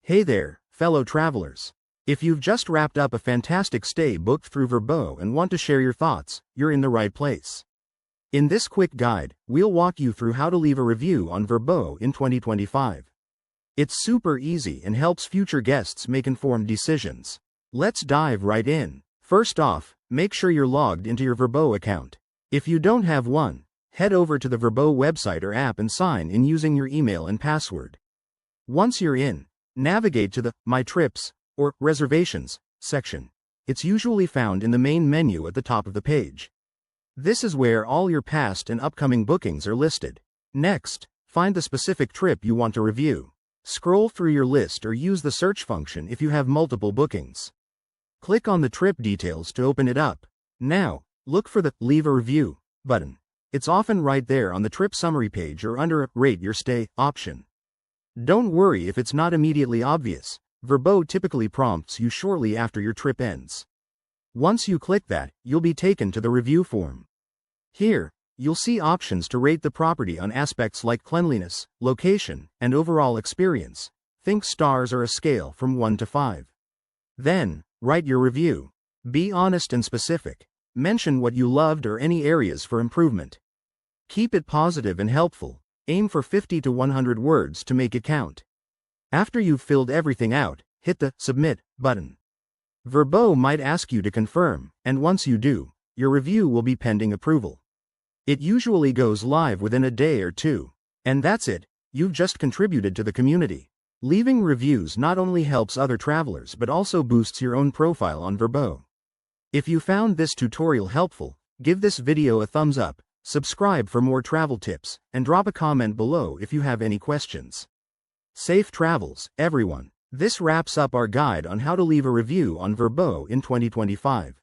Hey there, fellow travelers. If you've just wrapped up a fantastic stay booked through Vrbo and want to share your thoughts, you're in the right place. In this quick guide, we'll walk you through how to leave a review on Vrbo in 2025. It's super easy and helps future guests make informed decisions. Let's dive right in. First off, make sure you're logged into your Vrbo account. If you don't have one, head over to the Vrbo website or app and sign in using your email and password. Once you're in, navigate to the My Trips or Reservations section. It's usually found in the main menu at the top of the page. This is where all your past and upcoming bookings are listed. Next, find the specific trip you want to review. Scroll through your list or use the search function if you have multiple bookings. Click on the trip details to open it up. Now, look for the Leave a Review button. It's often right there on the trip summary page or under a Rate Your Stay option. Don't worry if it's not immediately obvious. Vrbo typically prompts you shortly after your trip ends. Once you click that, you'll be taken to the review form. Here, you'll see options to rate the property on aspects like cleanliness, location, and overall experience. Think stars or a scale from 1 to 5. Then, write your review. Be honest and specific. Mention what you loved or any areas for improvement. Keep it positive and helpful. Aim for 50 to 100 words to make it count. After you've filled everything out, hit the Submit button. Vrbo might ask you to confirm, and once you do, your review will be pending approval. It usually goes live within a day or two. And that's it, you've just contributed to the community. Leaving reviews not only helps other travelers but also boosts your own profile on Vrbo. If you found this tutorial helpful, give this video a thumbs up, subscribe for more travel tips, and drop a comment below if you have any questions. Safe travels, everyone. This wraps up our guide on how to leave a review on Vrbo in 2025.